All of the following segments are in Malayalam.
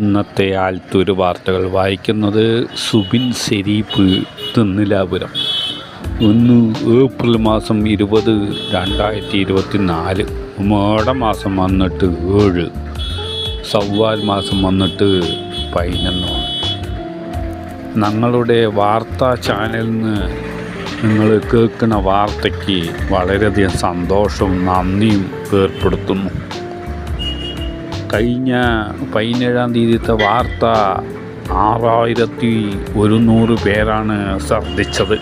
ഇന്നത്തെ ആലത്തൂർ വാർത്തകൾ വായിക്കുന്നത് സുബിൻ ശരീഫ് തിന്നിലാപുരം. 1 ഏപ്രിൽ മാസം 20, 2024. മാസം വന്നിട്ട് 7, സവ്വാൽ മാസം വന്നിട്ട് 11. ഞങ്ങളുടെ വാർത്താ ചാനലിൽ നിന്ന് നിങ്ങൾ കേൾക്കുന്ന വാർത്തയ്ക്ക് വളരെയധികം സന്തോഷവും നന്ദിയും ഏർപ്പെടുത്തുന്നു. കഴിഞ്ഞ 17-ാം തീയതിത്തെ വാർത്ത 6100 പേരാണ് ശ്രദ്ധിച്ചത്.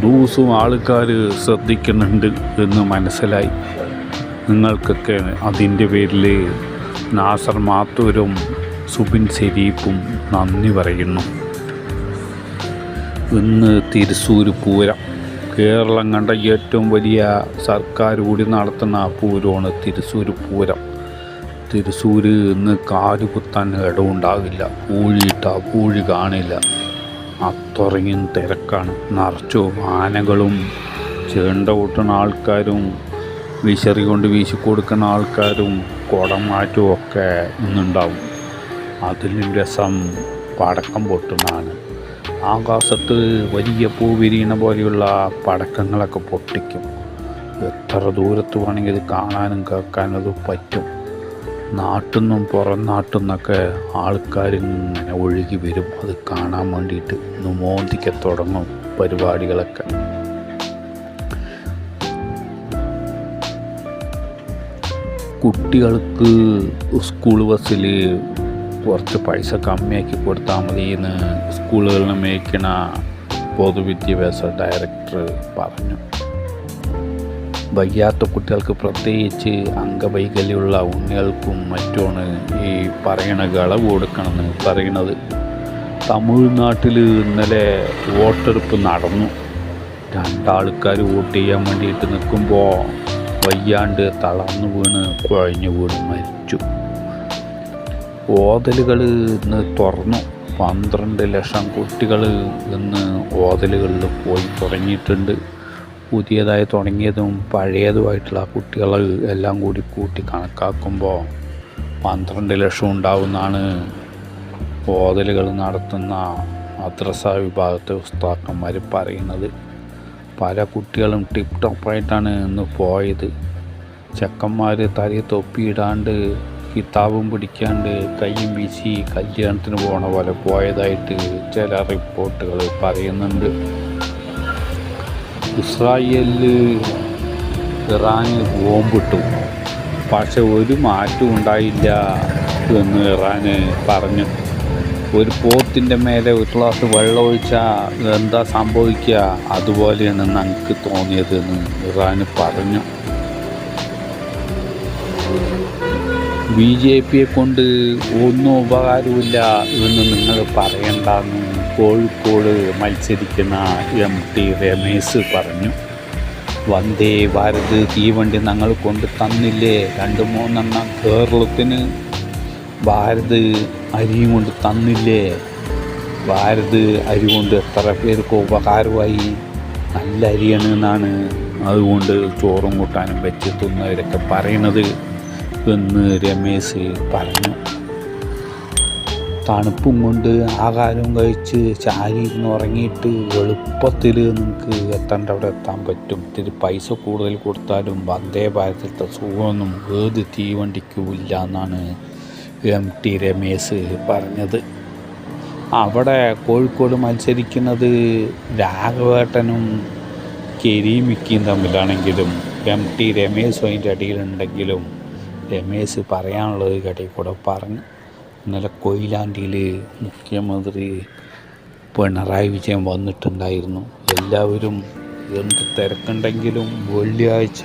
ദിവസവും ആൾക്കാർ ശ്രദ്ധിക്കുന്നുണ്ട് എന്ന് മനസ്സിലായി. നിങ്ങൾക്കൊക്കെ അതിൻ്റെ പേരിൽ നാസർ മാത്തൂരും സുബിൻ ശരീഫും നന്ദി പറയുന്നു. ഇന്ന് തൃശ്ശൂർ പൂരം. കേരളം കണ്ട ഏറ്റവും വലിയ സർക്കാർ കൂടി നടത്തുന്ന പൂരമാണ് തൃശ്ശൂർ പൂരം. തൃശ്ശൂർ ഇന്ന് കാലുകുത്താൻ ഇടമുണ്ടാകില്ല. പൂഴി കാണില്ല. അത്രയും തിരക്കാണ്. നിറച്ചും ആനകളും ചേണ്ട കൂട്ടുന്ന ആൾക്കാരും വിശറി കൊണ്ട് വീശിക്കൊടുക്കുന്ന ആൾക്കാരും കുടം മാറ്റും ഒക്കെ ഇന്നുണ്ടാവും. അതിലും രസം പടക്കം പൊട്ടുന്നതാണ്. ആകാശത്ത് വലിയ പൂ വിരിയണ പോലെയുള്ള പടക്കങ്ങളൊക്കെ പൊട്ടിക്കും. എത്ര ദൂരത്ത് വേണമെങ്കിൽ ഇത് കാണാനും കേൾക്കാനും അത് പറ്റും. നാട്ടിൽ നിന്നും പുറം നാട്ടിൽ നിന്നൊക്കെ ആൾക്കാരിങ്ങനെ ഒഴുകി വരും അത് കാണാൻ വേണ്ടിയിട്ട്. മോന്തിക്ക് തുടങ്ങും പരിപാടികളൊക്കെ. കുട്ടികൾക്ക് സ്കൂൾ ബസ്സിൽ കുറച്ച് പൈസ കമ്മിയാക്കി കൊടുത്താൽ മതിയെന്ന് സ്കൂളുകളിൽ മേയ്ക്കണ പൊതുവിദ്യാഭ്യാസ ഡയറക്ടർ പറഞ്ഞു. വയ്യാത്ത കുട്ടികൾക്ക്, പ്രത്യേകിച്ച് അംഗവൈകല്യമുള്ള ഉണ്ണികൾക്കും മറ്റുമാണ് ഈ ഇളവ് കൊടുക്കണമെന്ന് പറയുന്നത്. തമിഴ്നാട്ടിൽ ഇന്നലെ വോട്ടെടുപ്പ് നടന്നു. 2 ആൾക്കാർ വോട്ട് ചെയ്യാൻ വേണ്ടിയിട്ട് നിൽക്കുമ്പോൾ വയ്യാണ്ട് തളർന്നു വീണ് കുഴഞ്ഞു വീണ് മരിച്ചു. ഓതലുകൾ ഇന്ന് തുറന്നു. 12 ലക്ഷം കുട്ടികൾ ഇന്ന് ഓതലുകളിൽ പോയി തുടങ്ങിയിട്ടുണ്ട്. പുതിയതായി തുടങ്ങിയതും പഴയതുമായിട്ടുള്ള കുട്ടികൾ എല്ലാം കൂടി കൂട്ടി കണക്കാക്കുമ്പോൾ 12 ലക്ഷം ഉണ്ടാവുമെന്നാണ് ഓതലുകൾ നടത്തുന്ന മദ്രസ വിഭാഗത്തെ ഉസ്താദന്മാർ പറയുന്നത്. പല കുട്ടികളും ടിപ്പ് ടോപ്പായിട്ടാണ് ഇന്ന് പോയത്. ചെക്കന്മാർ തലയിൽ തൊപ്പിയിടാണ്ട് കിതാബും പിടിക്കാണ്ട് കയ്യും വീശി കല്യാണത്തിന് പോണ പോലെ പോയതായിട്ട് ചില റിപ്പോർട്ടുകൾ പറയുന്നുണ്ട്. ഇസ്രായേലിൽ ഇറാന് ബോംബിട്ടു, പക്ഷെ ഒരു മാറ്റവും ഉണ്ടായില്ല എന്ന് ഇറാന് പറഞ്ഞു. ഒരു പോത്തിൻ്റെ മേലെ ഒരു ഗ്ലാസ് വെള്ളം ഒഴിച്ചാൽ എന്താ സംഭവിക്കുക, അതുപോലെയാണ് ഞങ്ങൾക്ക് തോന്നിയതെന്ന് ഇറാന് പറഞ്ഞു. BJP കൊണ്ട് ഒന്നും ഉപകാരമില്ല എന്ന് നിങ്ങൾ പറയണ്ടെന്ന് കോഴിക്കോട് മത്സരിക്കുന്ന MT രമേശ് പറഞ്ഞു. വന്ദേ ഭാരത് തീവണ്ടി ഞങ്ങൾ കൊണ്ട് തന്നില്ലേ 2-3 കേരളത്തിന്. ഭാരത് അരിയും കൊണ്ട് തന്നില്ലേ. ഭാരത് അരി കൊണ്ട് എത്ര പേർക്ക് ഉപകാരമായി. നല്ല അരിയാണ് എന്നാണ് അതുകൊണ്ട് ചോറും കൂട്ടാനും വെച്ച് തിന്നവരൊക്കെ പറയണത് എന്ന് രമേശ് പറഞ്ഞു. തണുപ്പും കൊണ്ട് ആഹാരവും കഴിച്ച് ചാരിയിരുന്ന് ഉറങ്ങിയിട്ട് എളുപ്പത്തിൽ നിങ്ങൾക്ക് എത്തേണ്ട അവിടെ എത്താൻ പറ്റും. ഇത്തിരി പൈസ കൂടുതൽ കൊടുത്താലും വന്ദേ ഭാരതത്തെ സുഖമൊന്നും ഏത് തീവണ്ടിക്കും ഇല്ല എന്നാണ് MT രമേശ് പറഞ്ഞത്. അവിടെ കോഴിക്കോട് മത്സരിക്കുന്നത് രാഘവേട്ടനും കരീമിക്കയും തമ്മിലാണെങ്കിലും MT രമേശും അതിൻ്റെ അടിയിലുണ്ടെങ്കിലും രമേശ് പറയാനുള്ളത് കടയിൽ കൂടെ പറഞ്ഞു. ഇന്നലെ കൊയിലാണ്ടിയിൽ മുഖ്യമന്ത്രി പിണറായി വിജയൻ വന്നിട്ടുണ്ടായിരുന്നു. എല്ലാവരും എന്ത് തിരക്കുണ്ടെങ്കിലും വെള്ളിയാഴ്ച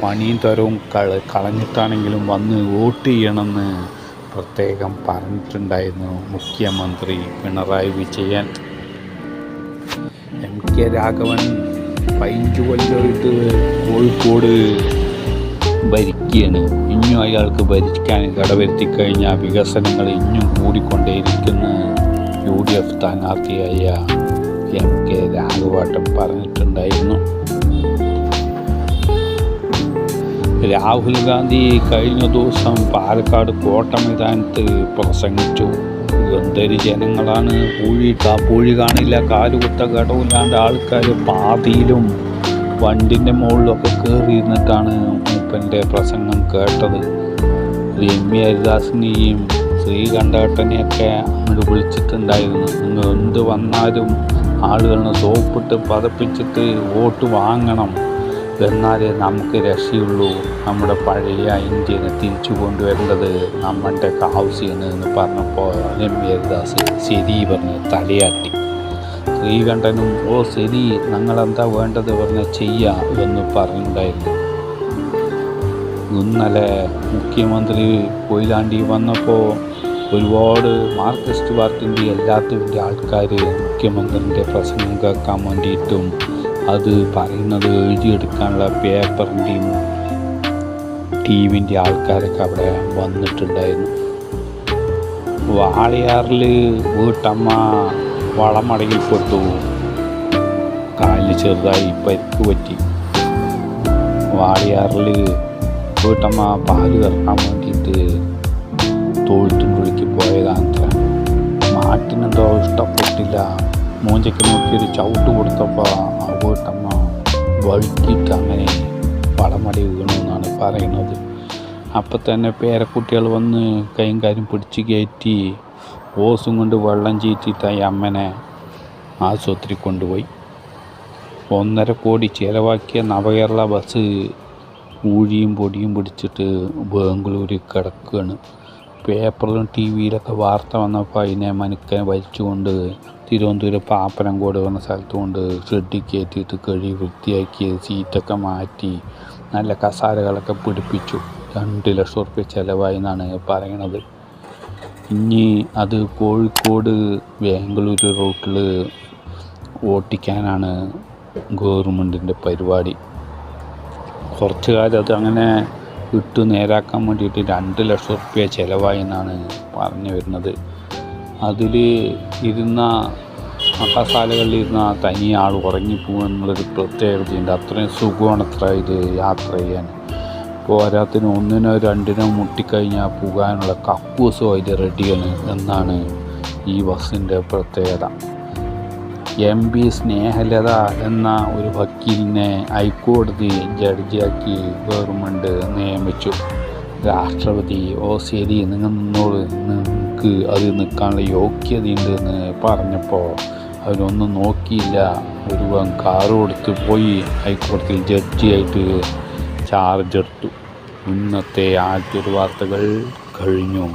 പണിയും തരവും കളഞ്ഞിട്ടാണെങ്കിലും വന്ന് വോട്ട് ചെയ്യണമെന്ന് പ്രത്യേകം പറഞ്ഞിട്ടുണ്ടായിരുന്നു മുഖ്യമന്ത്രി പിണറായി വിജയൻ. MK രാഘവൻ 15 കൊല്ലമായിട്ട് കോഴിക്കോട് ഭരിക്കുകയാണ്. ഇനിയും അയാൾക്ക് ഭരിക്കാൻ കടവരുത്തി കഴിഞ്ഞാൽ വികസനങ്ങൾ ഇനിയും കൂടിക്കൊണ്ടേയിരിക്കുന്ന UDF സ്ഥാനാർത്ഥിയായ MK രാഘവേട്ടൻ പറഞ്ഞിട്ടുണ്ടായിരുന്നു. രാഹുൽ ഗാന്ധി കഴിഞ്ഞ ദിവസം പാലക്കാട് കോട്ട മൈതാനത്ത് പ്രസംഗിച്ചു. എന്തൊരു ജനങ്ങളാണ്! പൂഴി കാണില്ല, കാലുകുത്ത കടവില്ലാണ്ട് ആൾക്കാർ പാതിയിലും വണ്ടിൻ്റെ മുകളിലൊക്കെ കയറി ഇരുന്നിട്ടാണ് മൂപ്പൻ്റെ പ്രസംഗം കേട്ടത്. രമ്യ ഹരിദാസിനെയും ശ്രീകണ്ഠേട്ടനെയൊക്കെ അങ്ങോട്ട് വിളിച്ചിട്ടുണ്ടായിരുന്നു. നിങ്ങൾ എന്ത് വന്നാലും ആളുകളെ സോപ്പിട്ട് പതപ്പിച്ചിട്ട് വോട്ട് വാങ്ങണം, എന്നാലേ നമുക്ക് രക്ഷയുള്ളൂ. നമ്മുടെ പഴയ ഇന്ത്യനെ തിരിച്ചു കൊണ്ടുവരേണ്ടത് നമ്മളുടെ ആവശ്യമാണ് എന്ന് പറഞ്ഞപ്പോൾ രമ്യ ഹരിദാസ് ശരി പറഞ്ഞ് തലയാട്ടി. ശ്രീകണ്ഠനും ശരി, ഞങ്ങളെന്താ വേണ്ടത് പറഞ്ഞാൽ ചെയ്യാം എന്ന് പറഞ്ഞിട്ടുണ്ടായിരുന്നു. ഇന്നലെ മുഖ്യമന്ത്രി കൊയിലാണ്ടി വന്നപ്പോൾ ഒരുപാട് മാർക്സിസ്റ്റ് പാർട്ടിൻ്റെ എല്ലാത്തിൻ്റെ ആൾക്കാർ മുഖ്യമന്ത്രിൻ്റെ പ്രസംഗം കേൾക്കാൻ വേണ്ടിയിട്ടും അത് പറയുന്നത് എഴുതിയെടുക്കാനുള്ള പേപ്പറിൻ്റെയും ടീമിൻ്റെ ആൾക്കാരൊക്കെ അവിടെ വന്നിട്ടുണ്ടായിരുന്നു. വാളയാറിൽ വീട്ടമ്മ വളമടയിൽപ്പെട്ടു, കാലിന് ചെറുതായി പരിക്ക് പറ്റി. വാളയാറിൽ വീട്ടമ്മ പാല് കറക്കാൻ വേണ്ടിയിട്ട് തൊഴുത്തിൻ്റെ ഉള്ളിലേക്ക് പോയതാണത്ര. മാട്ടിനെന്തോ ഇഷ്ടപ്പെട്ടില്ല, മൂഞ്ചയ്ക്ക് നോക്കിയൊരു ചവിട്ട് കൊടുത്തപ്പോൾ ആ വീട്ടമ്മ വഴുക്കിയിട്ട് അങ്ങനെ വളമടി വീണു എന്നാണ് പറയുന്നത്. അപ്പം തന്നെ പേരക്കുട്ടികൾ വന്ന് കൈയും കാര്യം പിടിച്ച് കയറ്റി ഓസും കൊണ്ട് വെള്ളം ചീറ്റിട്ടായി അമ്മനെ ആശുപത്രി കൊണ്ടുപോയി. 1.5 കോടി ചിലവാക്കിയ നവകേരള ബസ് ഊഴിയും പൊടിയും പിടിച്ചിട്ട് ബാംഗ്ലൂർ കിടക്കുകയാണ്. പേപ്പറിലും ടി വിയിലൊക്കെ വാർത്ത വന്നപ്പോൾ അതിനെ മനുക്കനെ വലിച്ചുകൊണ്ട് തിരുവനന്തപുരം പാപ്പനംകോട് പറഞ്ഞ സ്ഥലത്ത് കൊണ്ട് ഷെഡിൽ കയറ്റിയിട്ട് കഴുകി വൃത്തിയാക്കി സീറ്റൊക്കെ മാറ്റി നല്ല കസാരകളൊക്കെ പിടിപ്പിച്ചു. 2 ലക്ഷം റുപ്യ ചിലവായി എന്നാണ് പറയണത്. ഇനി അത് കോഴിക്കോട് ബാംഗ്ലൂർ റൂട്ടിൽ ഓട്ടിക്കാനാണ് ഗവൺമെൻറ്റിൻ്റെ പരിപാടി. കുറച്ച് കാലം അത് അങ്ങനെ ഇട്ട് നേരാക്കാൻ വേണ്ടിയിട്ട് 2 ലക്ഷം റുപ്യ ചിലവായി എന്നാണ് പറഞ്ഞു വരുന്നത്. അതിൽ ഇരുന്ന കസാലകളിലിരുന്ന തനി ആൾ ഉറങ്ങിപ്പോകുമെന്നുള്ളൊരു പ്രത്യേകതയുണ്ട്. അത്രയും സുഖമാണത്ര ഇത് യാത്ര ചെയ്യാൻ. പോരാത്തിന് 1നോ 2നോ മുട്ടിക്കഴിഞ്ഞാൽ പോകാനുള്ള കക്കൂസും അതിൽ റെഡിയാണ് എന്നാണ് ഈ ബസ്സിൻ്റെ പ്രത്യേകത. MP സ്നേഹലത എന്ന ഒരു വക്കീലിനെ ഹൈക്കോടതി ജഡ്ജിയാക്കി ഗവൺമെൻറ് നിയമിച്ചു. രാഷ്ട്രപതി ശരി, നിങ്ങൾക്ക് അത് നിൽക്കാനുള്ള യോഗ്യതയുണ്ട് എന്ന് പറഞ്ഞപ്പോൾ അവരൊന്നും നോക്കിയില്ല. ഒരു കാറ് കൊടുത്ത് പോയി ഹൈക്കോടതിയിൽ ജഡ്ജിയായിട്ട് ചാർജ് എടുത്തു. ഇന്നത്തെ ആദ്യ വാർത്തകൾ കഴിഞ്ഞു.